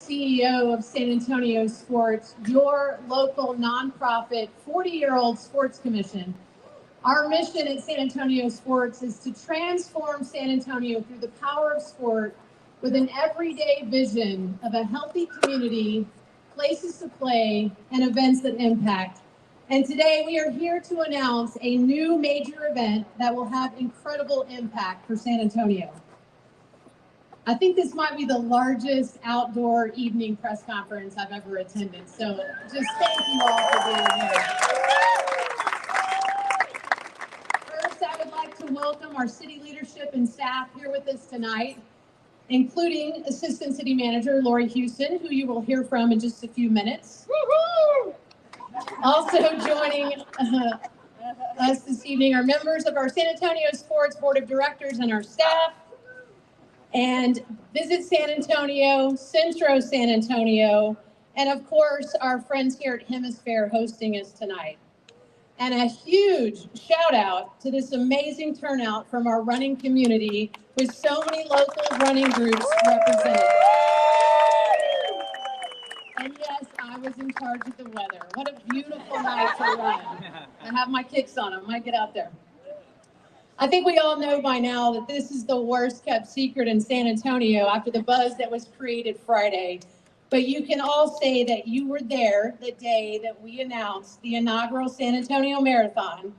CEO of San Antonio Sports, your local nonprofit 40-year-old sports commission. Our mission at San Antonio Sports is to transform San Antonio through the power of sport with an everyday vision of a healthy community, places to play, and events that impact. And today we are here to announce a new major event that will have incredible impact for San Antonio. I think this might be the largest outdoor evening press conference I've ever attended. So just thank you all for being here. First, I would like to welcome our city leadership and staff here with us tonight, including Assistant City Manager Lori Houston, who you will hear from in just a few minutes. Also joining us this evening are members of our San Antonio Sports Board of Directors and our staff, and Visit San Antonio, Centro San Antonio, and of course, our friends here at Hemisfair hosting us tonight. And a huge shout out to this amazing turnout from our running community with so many local running groups represented. And yes, I was in charge of the weather. What a beautiful night to run. I have my kicks on. I might get out there. I think we all know by now that this is the worst kept secret in San Antonio after the buzz that was created Friday. But you can all say that you were there the day that we announced the inaugural San Antonio Marathon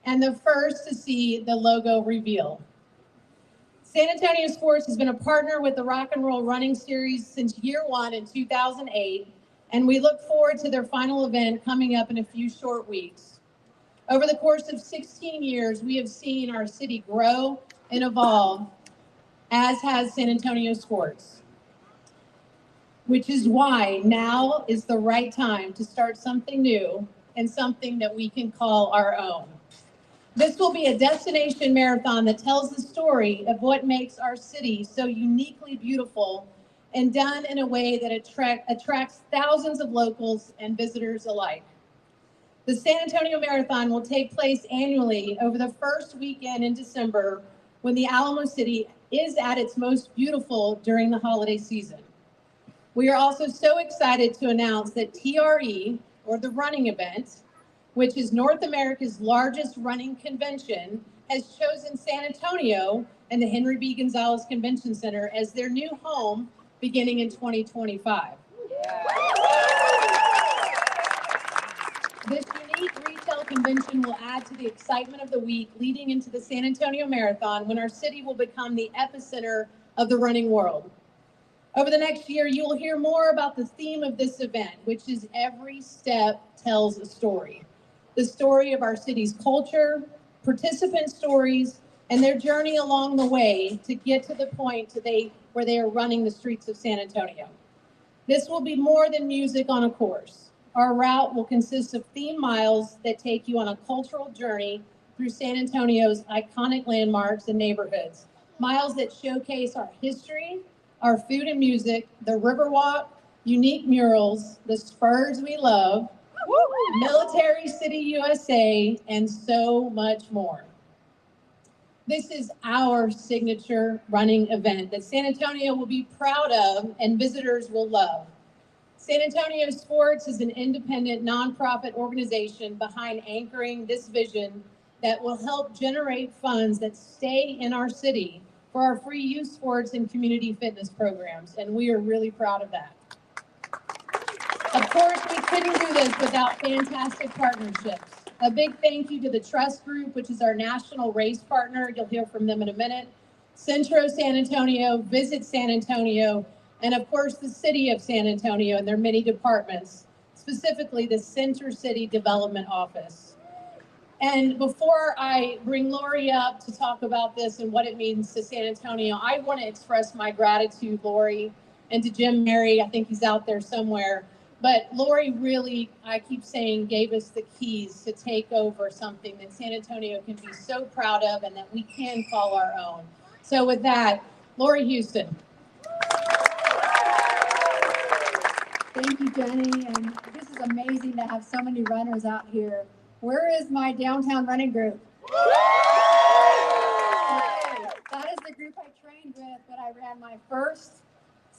and the first to see the logo reveal. San Antonio Sports has been a partner with the Rock and Roll Running Series since year one in 2008, and we look forward to their final event coming up in a few short weeks. Over the course of 16 years, we have seen our city grow and evolve, as has San Antonio Sports, which is why now is the right time to start something new and something that we can call our own. This will be a destination marathon that tells the story of what makes our city so uniquely beautiful and done in a way that attracts thousands of locals and visitors alike. The San Antonio Marathon will take place annually over the first weekend in December when the Alamo City is at its most beautiful during the holiday season. We are also so excited to announce that TRE, or the running event, which is North America's largest running convention, has chosen San Antonio and the Henry B. Gonzalez Convention Center as their new home beginning in 2025. This unique retail convention will add to the excitement of the week leading into the San Antonio Marathon, when our city will become the epicenter of the running world. Over the next year, you will hear more about the theme of this event, which is Every Step Tells a Story. The story of our city's culture, participant stories, and their journey along the way to get to the point where they are running the streets of San Antonio. This will be more than music on a course. Our route will consist of theme miles that take you on a cultural journey through San Antonio's iconic landmarks and neighborhoods. Miles that showcase our history, our food and music, the Riverwalk, unique murals, the spurs we love, Military City USA, and so much more. This is our signature running event that San Antonio will be proud of and visitors will love. San Antonio Sports is an independent nonprofit organization behind anchoring this vision that will help generate funds that stay in our city for our free youth sports and community fitness programs, and we are really proud of that. Of course, we couldn't do this without fantastic partnerships. A big thank you to the Trust Group, which is our national race partner. You'll hear from them in a minute. Centro San Antonio, Visit San Antonio, and of course, the City of San Antonio and their many departments, specifically the Center City Development Office. And before I bring Lori up to talk about this and what it means to San Antonio, I want to express my gratitude, Lori, and to Jim Mary. I think he's out there somewhere. But Lori really, I keep saying, gave us the keys to take over something that San Antonio can be so proud of and that we can call our own. So with that, Lori Houston. Thank you, Jenny, and this is amazing to have so many runners out here. Where is my downtown running group? Okay, that is the group I trained with when I ran my first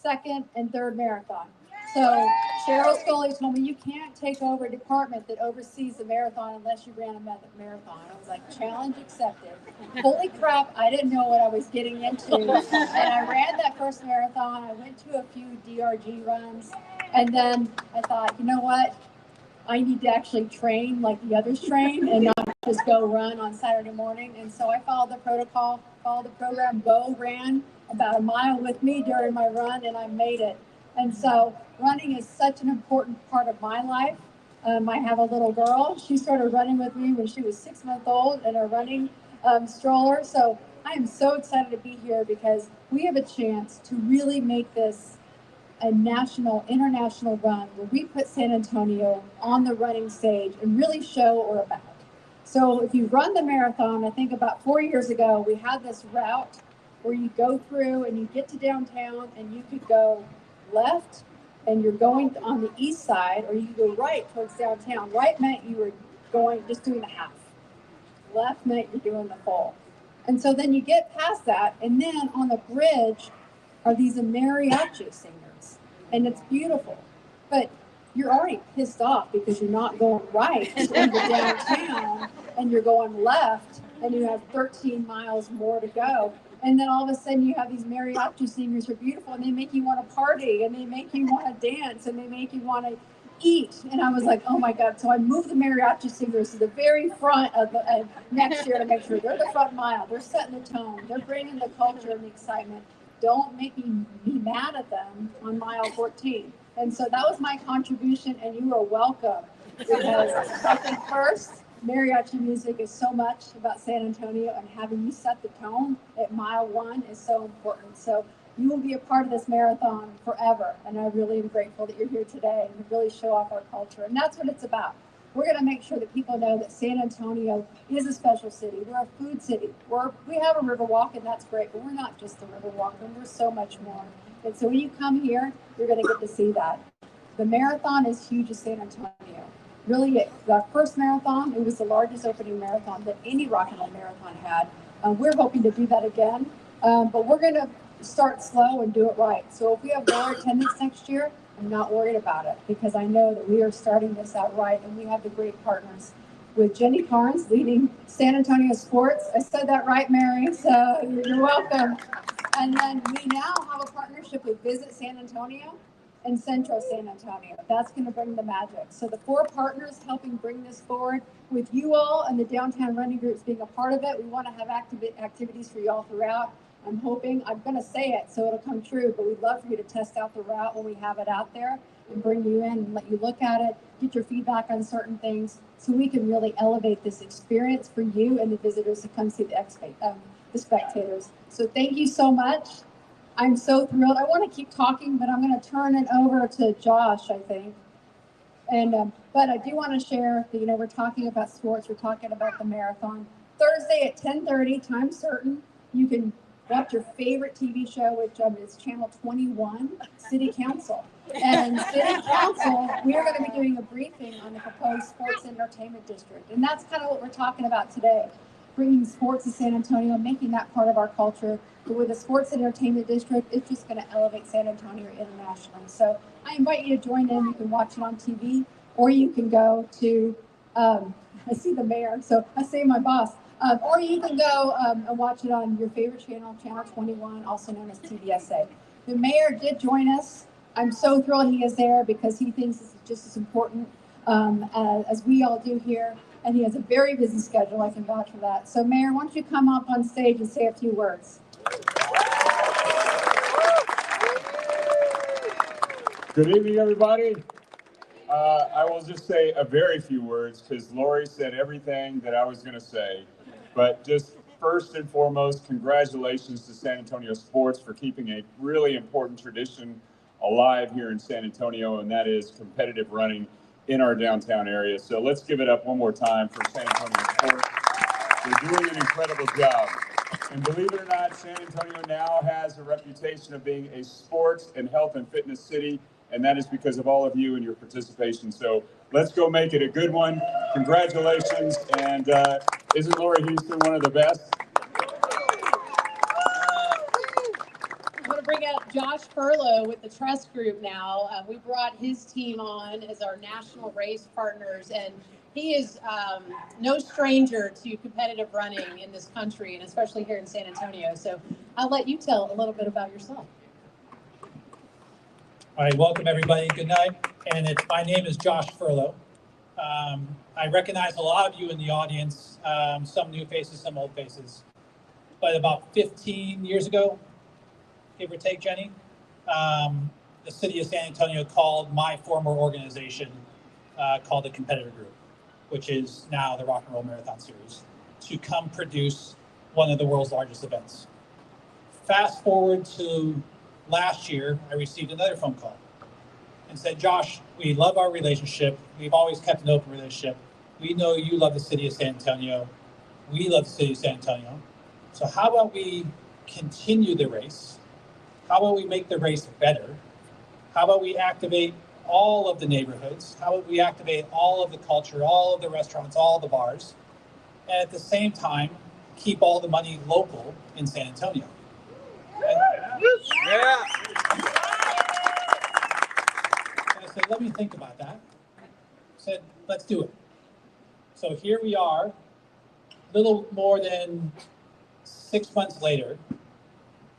second, and third marathon. So Cheryl Scully told me, you can't take over a department that oversees the marathon unless you ran a marathon. I was like, challenge accepted. Holy crap, I didn't know what I was getting into. And I ran that first marathon. I went to a few DRG runs. And then I thought, you know what? I need to actually train like the others train and not just go run on Saturday morning. And so I followed the protocol, followed the program. Bo ran about a mile with me during my run, and I made it. And so running is such an important part of my life. I have a little girl. She started running with me when she was 6 months old in a running stroller. So I am so excited to be here because we have a chance to really make this a national, international run where we put San Antonio on the running stage and really show what we're about. So if you run the marathon, I think about 4 years ago, we had this route where you go through and you get to downtown and you could go left and you're going on the east side, or you could go right towards downtown. Right meant you were going, just doing the half. Left meant you're doing the full. And so then you get past that, and then on the bridge are these mariachi singers, and it's beautiful. But you're already pissed off because you're not going right into downtown, and you're going left, and you have 13 miles more to go. And then all of a sudden you have these mariachi singers who are beautiful, and they make you want to party, and they make you want to dance, and they make you want to eat. And I was like, oh my God. So I moved the mariachi singers to the very front of the next year to make sure they're the front mile. They're setting the tone. They're bringing the culture and the excitement. Don't make me be mad at them on mile 14. And so that was my contribution, and you are welcome. Because I think first, mariachi music is so much about San Antonio, and having you set the tone at mile 1 is so important. So you will be a part of this marathon forever, and I really am grateful that you're here today and really show off our culture. And that's what it's about. We're going to make sure that people know that San Antonio is a special city. We're a food city. We have a river walk, and that's great, but we're not just a river walk, and we're so much more. And so when you come here, you're going to get to see that. The marathon is huge in San Antonio. Really, the first marathon, it was the largest opening marathon that any Rock and Roll Marathon had. We're hoping to do that again, but we're going to start slow and do it right. So if we have lower attendance next year, I'm not worried about it, because I know that we are starting this out right, and we have the great partners with Jenny Carnes leading San Antonio Sports. I said that right, Mary, so you're welcome. And then we now have a partnership with Visit San Antonio and Central San Antonio. That's going to bring the magic. So the 4 partners helping bring this forward, with you all and the downtown running groups being a part of it. We want to have activities for you all throughout. I'm hoping, I'm going to say it so it'll come true, but we'd love for you to test out the route when we have it out there and bring you in and let you look at it, get your feedback on certain things, so we can really elevate this experience for you and the visitors to come see the spectators. So thank you so much. I'm so thrilled. I want to keep talking, but I'm going to turn it over to Josh, I think. And but I do want to share that, we're talking about sports. We're talking about the marathon. Thursday at 10:30, time certain. You can watch your favorite TV show, which is Channel 21, City Council. And City Council, we are going to be doing a briefing on the proposed sports entertainment district. And that's kind of what we're talking about today, bringing sports to San Antonio, making that part of our culture. But with the sports entertainment district, it's just going to elevate San Antonio internationally. So I invite you to join in. You can watch it on TV, or you can go to, I see the mayor, so I say my boss. Or you can go and watch it on your favorite channel, Channel 21, also known as TVSA. The mayor did join us. I'm so thrilled he is there, because he thinks this is just as important as we all do here. And he has a very busy schedule. I can vouch for that. So, Mayor, why don't you come up on stage and say a few words? Good evening, everybody. I will just say a very few words, because Lori said everything that I was going to say. But just first and foremost, congratulations to San Antonio Sports for keeping a really important tradition alive here in San Antonio, and that is competitive running in our downtown area. So let's give it up one more time for San Antonio Sports. They're doing an incredible job. And believe it or not, San Antonio now has a reputation of being a sports and health and fitness city, and that is because of all of you and your participation. So let's go make it a good one. Congratulations. And isn't Lori Houston one of the best? I want to bring up Josh Furlow with the Trust Group now. We brought his team on as our national race partners, and he is no stranger to competitive running in this country, and especially here in San Antonio. So I'll let you tell a little bit about yourself. All right, welcome everybody. Good night. And my name is Josh Furlow. I recognize a lot of you in the audience, some new faces, some old faces. But about 15 years ago, give or take, Jenny, the city of San Antonio called my former organization called the Competitor Group, which is now the Rock and Roll Marathon Series, to come produce one of the world's largest events. Fast forward to last year, I received another phone call and said, Josh, we love our relationship. We've always kept an open relationship. We know you love the city of San Antonio. We love the city of San Antonio. So how about we continue the race? How about we make the race better? How about we activate all of the neighborhoods? How about we activate all of the culture, all of the restaurants, all the bars, and at the same time, keep all the money local in San Antonio? Yeah. And I said, let me think about that. I said, let's do it. So here we are, a little more than 6 months later,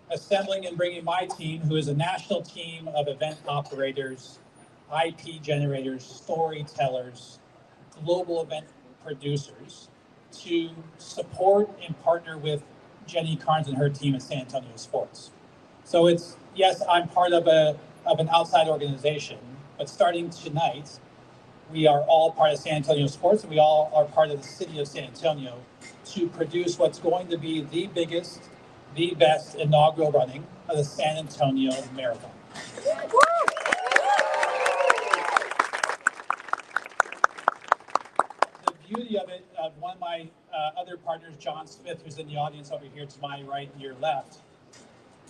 assembling and bringing my team, who is a national team of event operators, IP generators, storytellers, global event producers, to support and partner with Jenny Carnes and her team at San Antonio Sports. So it's, yes, I'm part of an outside organization, but starting tonight, we are all part of San Antonio Sports, and we all are part of the city of San Antonio to produce what's going to be the biggest, the best inaugural running of the San Antonio Marathon. The beauty of it, one of my other partners, John Smith, who's in the audience over here to my right and your left,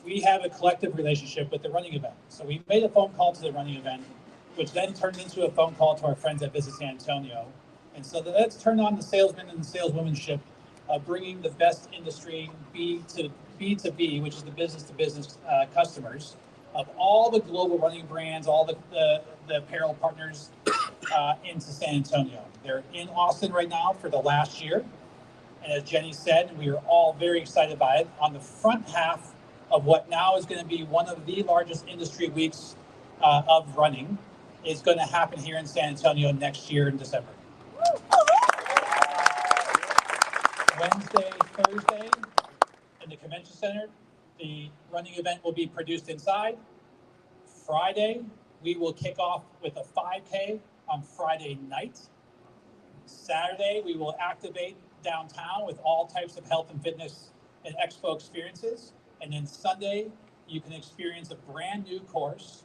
we have a collective relationship with the running event. So we made a phone call to the running event, which then turned into a phone call to our friends at Visit San Antonio. And so let's turn on the salesman and the saleswomanship of bringing the best industry B2B, which is the business-to-business customers of all the global running brands, all the apparel partners into San Antonio. They're in Austin right now for the last year. And as Jenny said, we are all very excited about it. On the front half of what now is going to be one of the largest industry weeks of running is going to happen here in San Antonio next year in December. Wednesday, Thursday in the convention center, the running event will be produced inside. Friday, we will kick off with a 5K on Friday night. Saturday, we will activate downtown with all types of health and fitness and expo experiences. And then Sunday, you can experience a brand new course,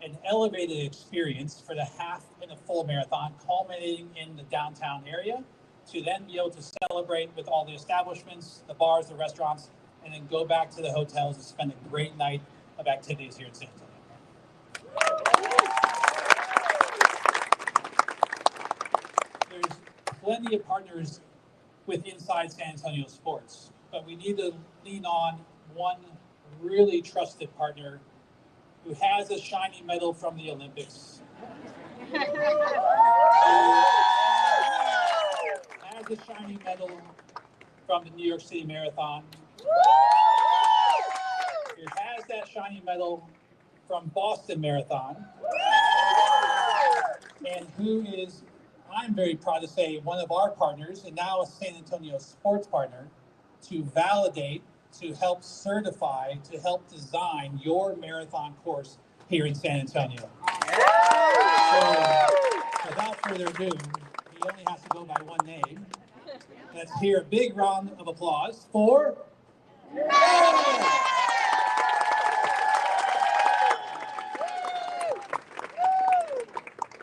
an elevated experience for the half and the full marathon, culminating in the downtown area, to then be able to celebrate with all the establishments, the bars, the restaurants, and then go back to the hotels and spend a great night of activities here in San Antonio. There's plenty of partners with inside San Antonio Sports, but we need to lean on one really trusted partner who has a shiny medal from the Olympics, has a shiny medal from the New York City Marathon, who has that shiny medal from Boston Marathon, and who is, I'm very proud to say, one of our partners, and now a San Antonio Sports partner, to validate, to help certify, to help design your marathon course here in San Antonio. So, without further ado, he only has to go by one name. Let's hear a big round of applause for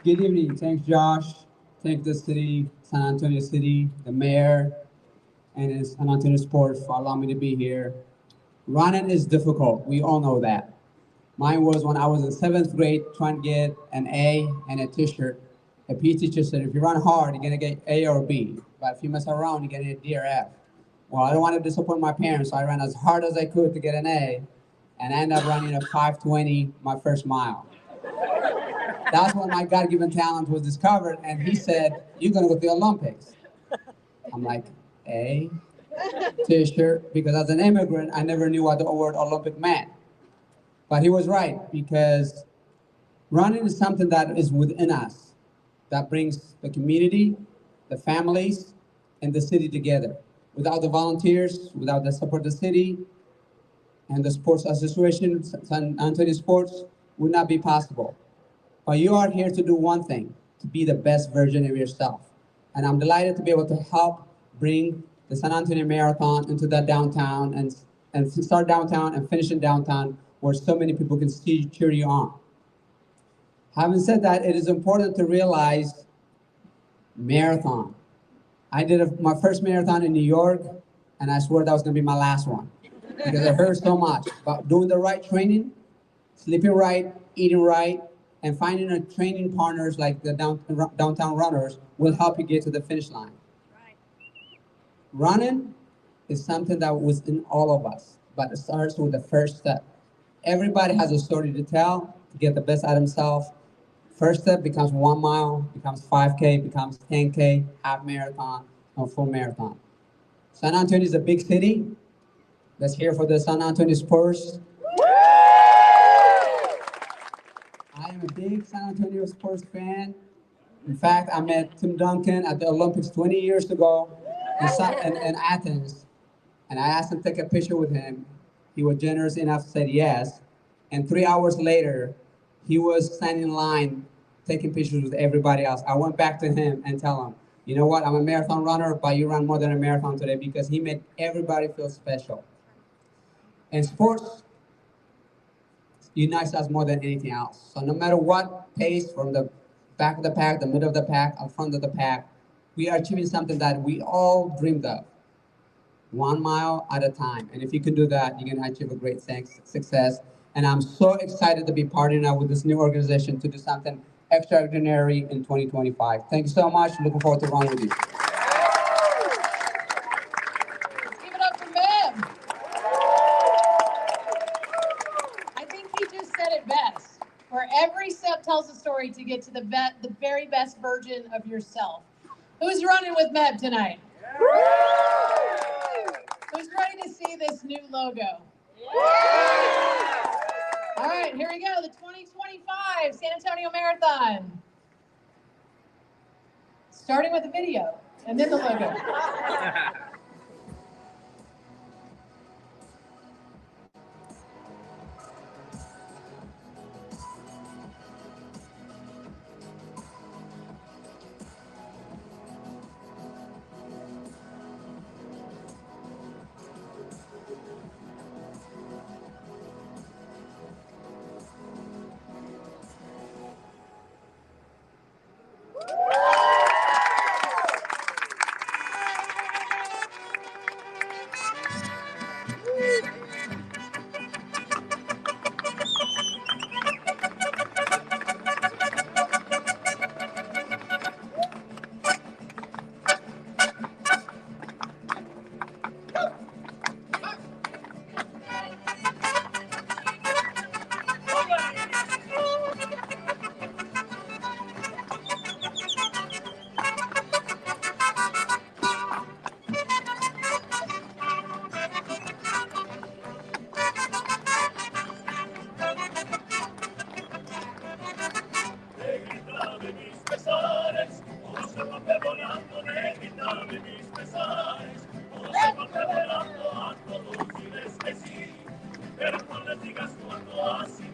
Good evening. Thanks, Josh. Thank the city, San Antonio City, the mayor, and San Antonio Sports for allowing me to be here. Running is difficult. We all know that. Mine was when I was in 7th grade trying to get an A and a t-shirt. A PE teacher said, if you run hard, you're going to get A or B. But if you mess around, you get a D or F. Well, I don't want to disappoint my parents, so I ran as hard as I could to get an A. and I ended up running a 5:20 my first mile. That's when my God-given talent was discovered, and he said, "You're gonna go to the Olympics." I'm like, T-shirt, because as an immigrant, I never knew what the word Olympic meant. But he was right, because running is something that is within us, that brings the community, the families, and the city together. Without the volunteers, without the support of the city, and the sports association, San Antonio Sports, would not be possible. But you are here to do one thing, to be the best version of yourself. And I'm delighted to be able to help bring the San Antonio Marathon into that downtown and start downtown and finish in downtown where so many people can cheer you on. Having said that, it is important to realize marathon. I did my first marathon in New York, and I swore that was gonna be my last one because it hurt so much. But doing the right training, sleeping right, eating right, and finding a training partners like the downtown runners will help you get to the finish line. Right. Running is something that was in all of us, but it starts with the first step. Everybody has a story to tell to get the best out of himself. First step becomes 1 mile, becomes 5K, becomes 10K, half marathon, or full marathon. San Antonio is a big city. Let's hear for the San Antonio Spurs. I am a big San Antonio Spurs fan. In fact, I met Tim Duncan at the Olympics 20 years ago in Athens. And I asked him to take a picture with him. He was generous enough to say yes. And 3 hours later, he was standing in line taking pictures with everybody else. I went back to him and tell him, you know what, I'm a marathon runner, but you ran more than a marathon today, because he made everybody feel special. And sports unites us more than anything else. So no matter what pace, from the back of the pack, the middle of the pack, or front of the pack, we are achieving something that we all dreamed of. 1 mile at a time. And if you can do that, you're gonna achieve a great success. And I'm so excited to be partnering up with this new organization to do something extraordinary in 2025. Thank you so much. Looking forward to running with you. Let's give it up for Meb. I think he just said it best. Where every step tells a story to get to the very best version of yourself. Who's running with Meb tonight? Who's ready to see this new logo? All right, here we go. The 2025 San Antonio Marathon. Starting with the video and then the logo.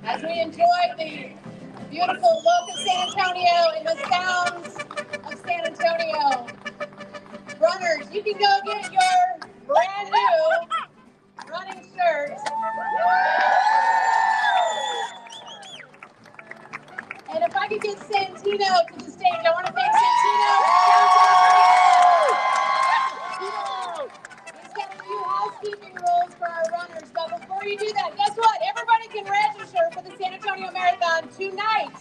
As we enjoy the beautiful look of San Antonio and the sounds of San Antonio, runners, you can go get your brand new running shirts. And if I could get Santino to the stage, I want to thank Santino. He's got a few housekeeping rules for our runners, but before you do that, guess what? Everybody can register for the San Antonio Marathon tonight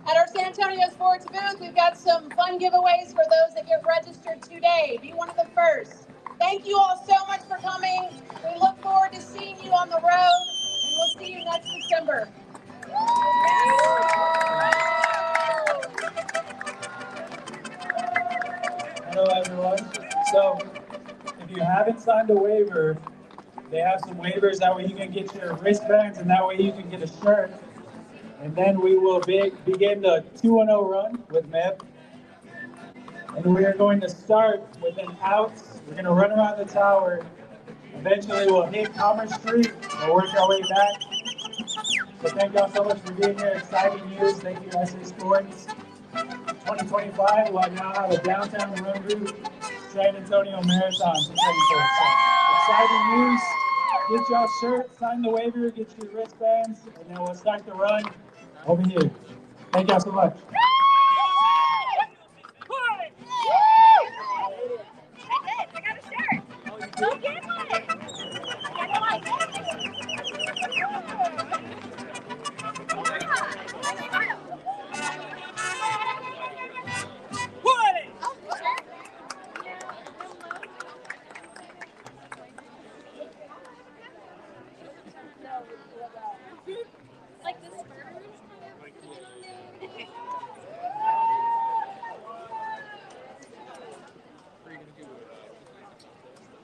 at our San Antonio Sports booth. We've got some fun giveaways for those that get registered today. Be one of the first. Thank you all so much for coming. We look forward to seeing you on the road, and we'll see see you next December. Hello, everyone. So, if you haven't signed a waiver, they have some waivers. That way you can get your wristbands, and that way you can get a shirt. And then we will begin the 2-0 run with MEP. And we are going to start with an out. We're going to run around the tower. Eventually, we'll hit Commerce Street. We'll work our way back. So thank y'all so much for being here. Exciting news. Thank you, SA Sports. 2025, we'll now have a downtown run route, San Antonio Marathon to train for. So exciting news. Get y'all shirts, sign the waiver, get your wristbands, and then we'll start the run over here. Thank y'all so much. I got a shirt. Go get one. Like this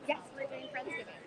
Yes, we're doing Friendsgiving.